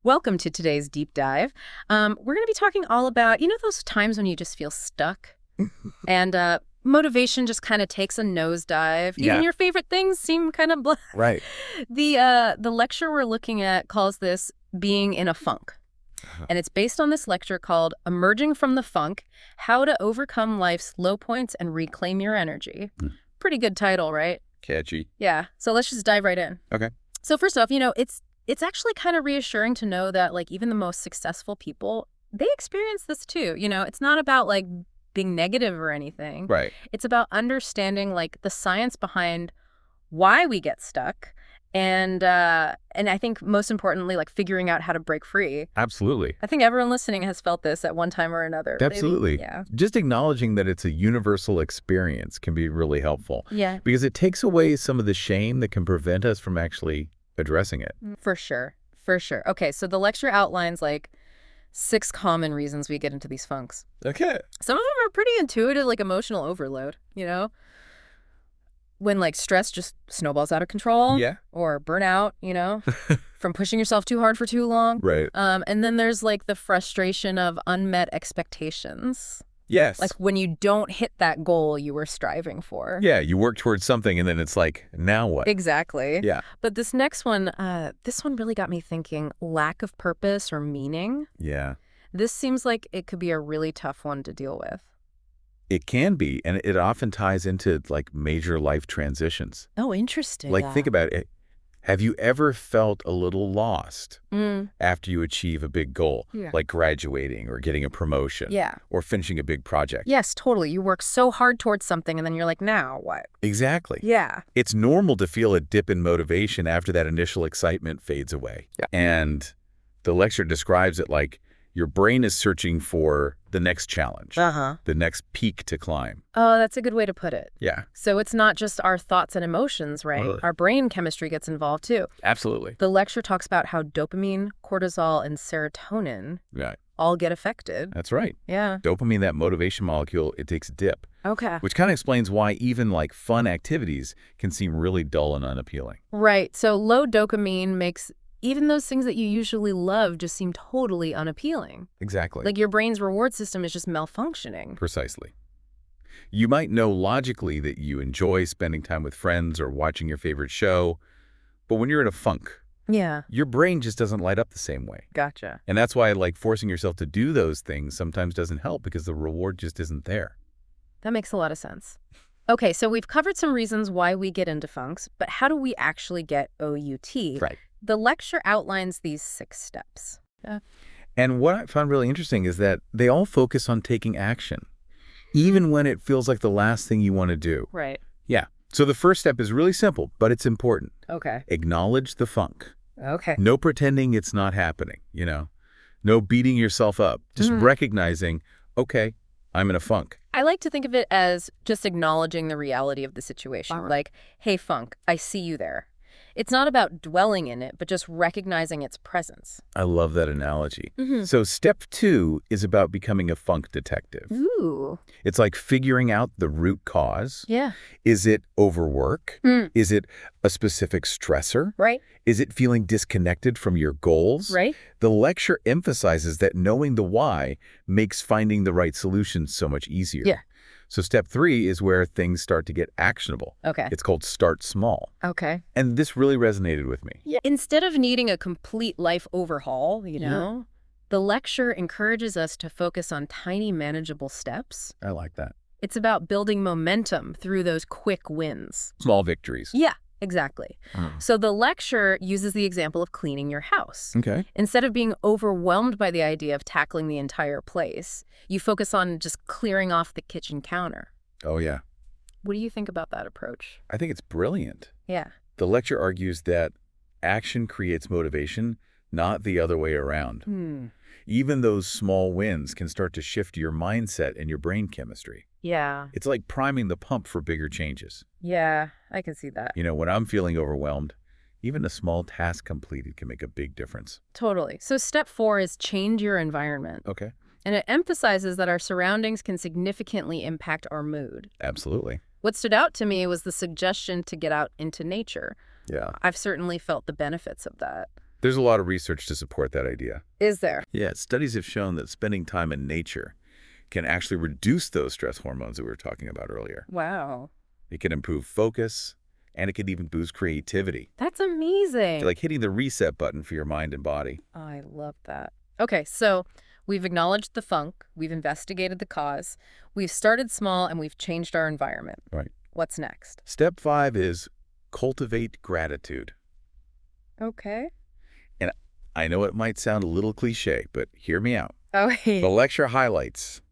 Welcome to today's deep dive. We're going to be talking all about, those times when you just feel stuck and motivation just kind of takes a nosedive. Even Yeah, your favorite things seem kind of blah. right. The lecture we're looking at calls this being in a funk. And it's based on this lecture called Emerging from the Funk: How to Overcome Life's Low Points and Reclaim Your Energy. Mm. Pretty good title, right? Catchy. Yeah. So let's just dive right in. Okay. So first off, it's actually kind of reassuring to know that like even the most successful people, they experience this too. It's not about like being negative or anything. Right. It's about understanding like the science behind why we get stuck and I think most importantly like figuring out how to break free. Absolutely. I think everyone listening has felt this at one time or another. Absolutely. Yeah. Just acknowledging that it's a universal experience can be really helpful Yeah, because it takes away some of the shame that can prevent us from actually addressing it. for sure. For sure. Okay, so the lecture outlines like 6 common reasons we get into these funks. Okay. Some of them are pretty intuitive, like emotional overload, when like stress just snowballs out of control Yeah. or burnout, from pushing yourself too hard for too long. Right. And then there's like the frustration of unmet expectations, Yes. like when you don't hit that goal you were striving for. Yeah, you work towards something and then it's like, now what? Exactly. Yeah. But this next one, this one really got me thinking: lack of purpose or meaning. Yeah. This seems like it could be a really tough one to deal with. It can be, and it often ties into like major life transitions. Oh, interesting. Like think about it. Have you ever felt a little lost Mm, after you achieve a big goal, yeah. like graduating or getting a promotion Yeah. or finishing a big project? Yes, totally. You work so hard towards something and then you're like, now what? Exactly. Yeah. It's normal to feel a dip in motivation after that initial excitement fades away. Yeah. And the lecture describes it like your brain is searching for the next challenge, Uh-huh. the next peak to climb. Oh, that's a good way to put it. Yeah, So it's not just our thoughts and emotions, right? Totally. Our brain chemistry gets involved too. absolutely. The lecture talks about how dopamine, cortisol, and serotonin Right. all get affected. That's right. Yeah. Dopamine, that motivation molecule, it takes a dip, Okay. which kind of explains why even like fun activities can seem really dull and unappealing. Right. So low dopamine makes even those things that you usually love just seem totally unappealing. Exactly. Like your brain's reward system is just malfunctioning. Precisely. You might know logically that you enjoy spending time with friends or watching your favorite show, but when you're in a funk, Yeah. your brain just doesn't light up the same way. Gotcha. And that's why like forcing yourself to do those things sometimes doesn't help because the reward just isn't there. That makes a lot of sense. Okay, so we've covered some reasons why we get into funks, but how do we actually get OUT? Right. The lecture outlines these 6 steps. And what I found really interesting is that they all focus on taking action, even when it feels like the last thing you want to do. Right. Yeah. So the first step is really simple, but it's important. Okay. Acknowledge the funk. Okay. No pretending it's not happening, No beating yourself up. Just recognizing, okay, I'm in a funk. I like to think of it as just acknowledging the reality of the situation. All right. Like, hey, funk, I see you there. It's not about dwelling in it, but just recognizing its presence. I love that analogy. Mm-hmm. So step 2 is about becoming a funk detective. Ooh. It's like figuring out the root cause. Yeah. Is it overwork? Mm. Is it a specific stressor? Right? Is it feeling disconnected from your goals? Right? The lecture emphasizes that knowing the why makes finding the right solution so much easier. Yeah. So step 3 is where things start to get actionable. Okay. It's called start small. Okay. And this really resonated with me. Yeah. Instead of needing a complete life overhaul, the lecture encourages us to focus on tiny, manageable steps. I like that. It's about building momentum through those quick wins. Small victories. Yeah, exactly. So the lecture uses the example of cleaning your house. Okay. Instead of being overwhelmed by the idea of tackling the entire place, you focus on just clearing off the kitchen counter. Oh, yeah. What do you think about that approach? I think it's brilliant. Yeah. The lecture argues that action creates motivation, not the other way around. Even those small wins can start to shift your mindset and your brain chemistry. Yeah. It's like priming the pump for bigger changes. Yeah, I can see that. When I'm feeling overwhelmed, even a small task completed can make a big difference. Totally. So step 4 is change your environment. Okay. And it emphasizes that our surroundings can significantly impact our mood. Absolutely. What stood out to me was the suggestion to get out into nature. Yeah. I've certainly felt the benefits of that. There's a lot of research to support that idea. Is there? Yeah, studies have shown that spending time in nature can actually reduce those stress hormones that we were talking about earlier. Wow. It can improve focus, and it can even boost creativity. That's amazing. Like hitting the reset button for your mind and body. I love that. Okay, so we've acknowledged the funk, we've investigated the cause, we've started small, and we've changed our environment. Right. What's next? Step 5 is cultivate gratitude. Okay. And I know it might sound a little cliche, but hear me out. Okay. The lecture highlights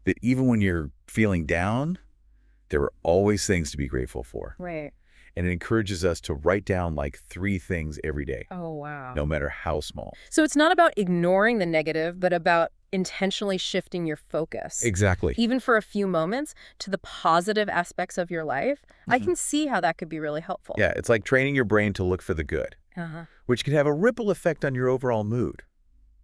that even when you're feeling down, there are always things to be grateful for. Right. And it encourages us to write down like 3 things every day, Oh, wow. no matter how small. So it's not about ignoring the negative, but about intentionally shifting your focus. Exactly. Even for a few moments, to the positive aspects of your life. I can see how that could be really helpful. Yeah, it's like training your brain to look for the good, which can have a ripple effect on your overall mood.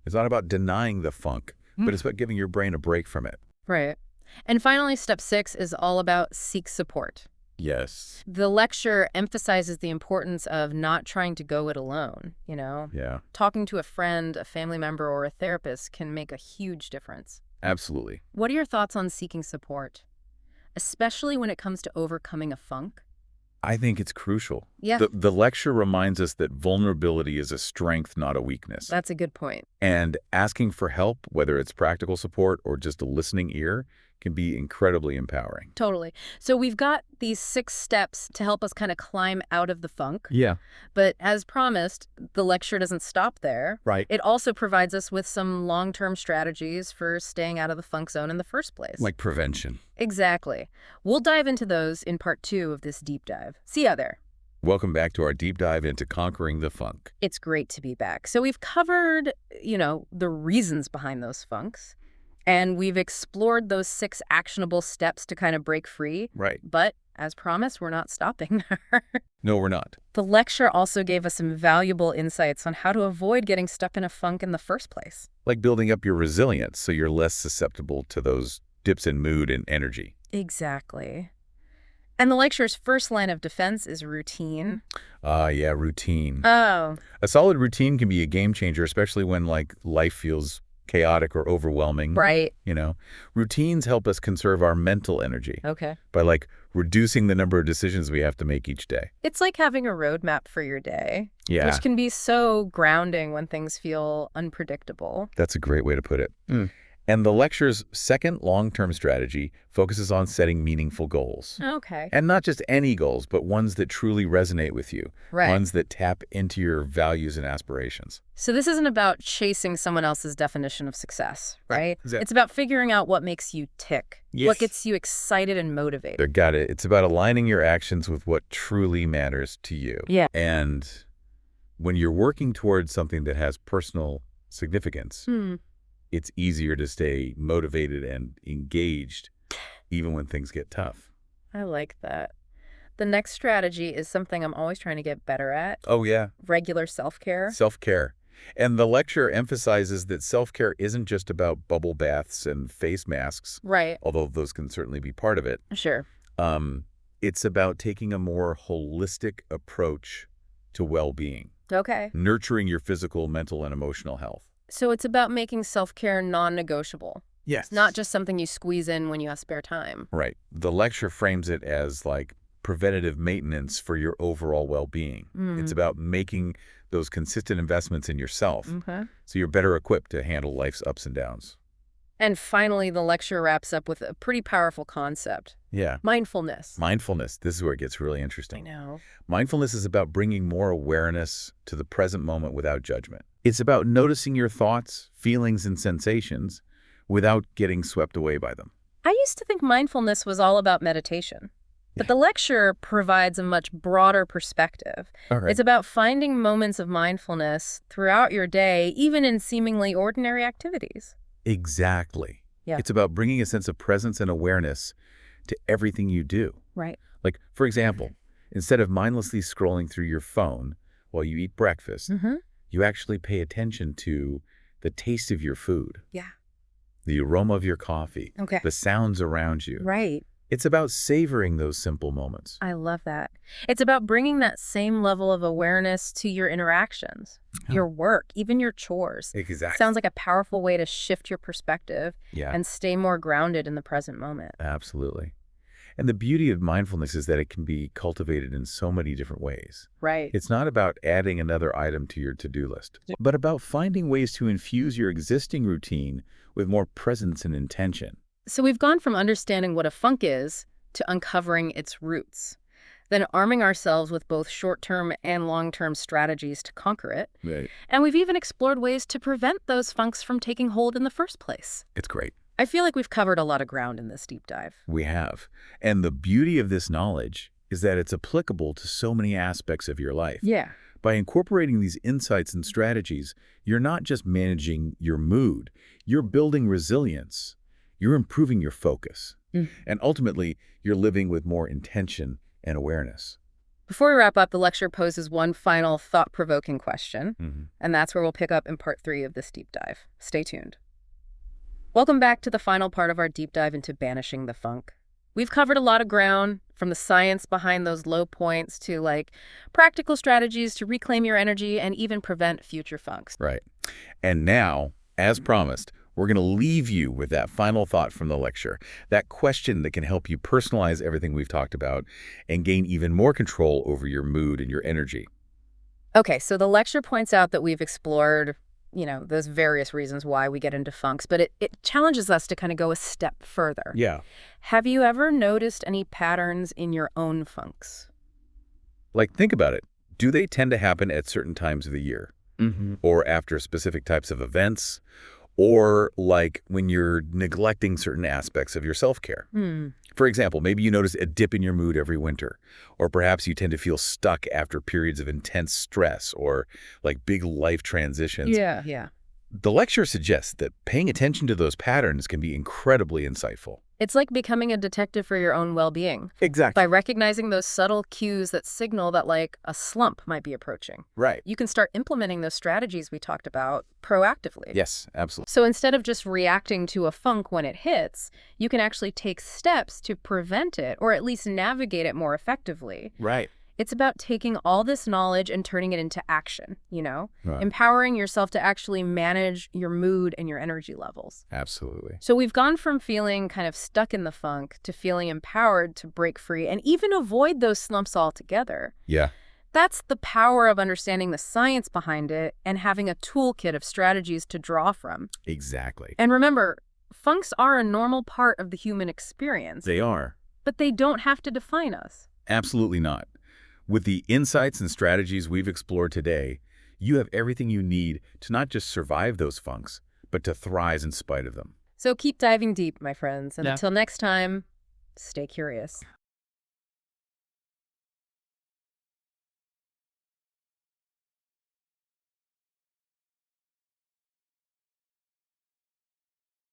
It's not about denying the funk, but it's about giving your brain a break from it. Right. And finally, step 6 is all about seek support. Yes. The lecture emphasizes the importance of not trying to go it alone, you know? Yeah, Talking to a friend, a family member, or a therapist can make a huge difference. absolutely. What are your thoughts on seeking support, especially when it comes to overcoming a funk? I think it's crucial. Yeah, The lecture reminds us that vulnerability is a strength, not a weakness. that's a good point. And asking for help, whether it's practical support or just a listening ear, can be incredibly empowering. Totally. So we've got these 6 steps to help us kind of climb out of the funk. Yeah. But as promised, the lecture doesn't stop there. Right. It also provides us with some long-term strategies for staying out of the funk zone in the first place. Like prevention. Exactly. We'll dive into those in part 2 of this deep dive. See ya there. Welcome back to our deep dive into conquering the funk. It's great to be back. So we've covered, the reasons behind those funks, and we've explored those 6 actionable steps to kind of break free. Right. But as promised, we're not stopping there. No, we're not. The lecture also gave us some valuable insights on how to avoid getting stuck in a funk in the first place. Like building up your resilience so you're less susceptible to those dips in mood and energy. Exactly. And the lecture's first line of defense is routine. Yeah, routine. Oh, A solid routine can be a game changer, especially when like life feels chaotic or overwhelming. right. Routines help us conserve our mental energy Okay. by like reducing the number of decisions we have to make each day. It's like having a roadmap for your day, Yeah, which can be so grounding when things feel unpredictable. that's a great way to put it. And the lecture's second long-term strategy focuses on setting meaningful goals. Okay. And not just any goals, but ones that truly resonate with you. Right. Ones that tap into your values and aspirations. So this isn't about chasing someone else's definition of success, right? Exactly. It's about figuring out what makes you tick, Yes. what gets you excited and motivated. Got it. It's about aligning your actions with what truly matters to you. Yeah. And when you're working towards something that has personal significance, it's easier to stay motivated and engaged even when things get tough. I like that. The next strategy is something I'm always trying to get better at, Oh, yeah. regular self-care. Self-care. And the lecture emphasizes that self-care isn't just about bubble baths and face masks, Right. although those can certainly be part of it. Sure. It's about taking a more holistic approach to well-being, Okay. nurturing your physical, mental, and emotional health. So it's about making self-care non-negotiable. Yes. It's not just something you squeeze in when you have spare time. Right. The lecture frames it as like preventative maintenance for your overall well-being. It's about making those consistent investments in yourself Okay. so you're better equipped to handle life's ups and downs. And finally, the lecture wraps up with a pretty powerful concept. Yeah. Mindfulness. Mindfulness. This is where it gets really I interesting. know. Mindfulness is about bringing more awareness to the present moment without judgment. It's about noticing your thoughts, feelings, and sensations without getting swept away by them. I used to think mindfulness was all about meditation. But the lecture provides a much broader perspective. All right. It's about finding moments of mindfulness throughout your day, even in seemingly ordinary activities. Exactly. Yeah. It's about bringing a sense of presence and awareness to everything you do. Right. Like, for example, instead of mindlessly scrolling through your phone while you eat breakfast, you actually pay attention to the taste of your food, Yeah. the aroma of your coffee, Okay. the sounds around you. Right. It's about savoring those simple moments. I love that. It's about bringing that same level of awareness to your interactions, Yeah. your work, even your chores. Exactly. Sounds like a powerful way to shift your perspective Yeah, and stay more grounded in the present moment. absolutely. And the beauty of mindfulness is that it can be cultivated in so many different ways. Right. It's not about adding another item to your to-do list, but about finding ways to infuse your existing routine with more presence and intention. So we've gone from understanding what a funk is to uncovering its roots, then arming ourselves with both short-term and long-term strategies to conquer it. Right. And we've even explored ways to prevent those funks from taking hold in the first place. It's great. I feel like we've covered a lot of ground in this deep dive. We have. And the beauty of this knowledge is that it's applicable to so many aspects of your life. Yeah. By incorporating these insights and strategies, you're not just managing your mood, you're building resilience, you're improving your focus, and ultimately, you're living with more intention and awareness. Before we wrap up, the lecture poses one final thought-provoking question, Mm-hmm. and that's where we'll pick up in part 3 of this deep dive. Stay tuned. Welcome back to the final part of our deep dive into banishing the funk. We've covered a lot of ground, from the science behind those low points to practical strategies to reclaim your energy and even prevent future funks. Right. And now, as promised, we're going to leave you with that final thought from the lecture, that question that can help you personalize everything we've talked about and gain even more control over your mood and your energy. Okay, so the lecture points out that we've explored, those various reasons why we get into funks, but it challenges us to kind of go a step further. Yeah. Have you ever noticed any patterns in your own funks? Like, think about it. Do they tend to happen at certain times of the year? Or after specific types of events? Or like when you're neglecting certain aspects of your self-care? For example, maybe you notice a dip in your mood every winter, or perhaps you tend to feel stuck after periods of intense stress or like big life transitions. Yeah. The lecture suggests that paying attention to those patterns can be incredibly insightful. It's like becoming a detective for your own well-being Exactly. by recognizing those subtle cues that signal that a slump might be approaching. Right. You can start implementing those strategies we talked about proactively. Yes, absolutely. So instead of just reacting to a funk when it hits, you can actually take steps to prevent it or at least navigate it more effectively. Right. It's about taking all this knowledge and turning it into action, Right. empowering yourself to actually manage your mood and your energy levels. Absolutely. So we've gone from feeling kind of stuck in the funk to feeling empowered to break free and even avoid those slumps altogether. Yeah. That's the power of understanding the science behind it and having a toolkit of strategies to draw from. Exactly. And remember, funks are a normal part of the human experience, They are. but they don't have to define us. Absolutely not. With the insights and strategies we've explored today, you have everything you need to not just survive those funks, but to thrive in spite of them. So keep diving deep, my friends. And Yeah. until next time, stay curious.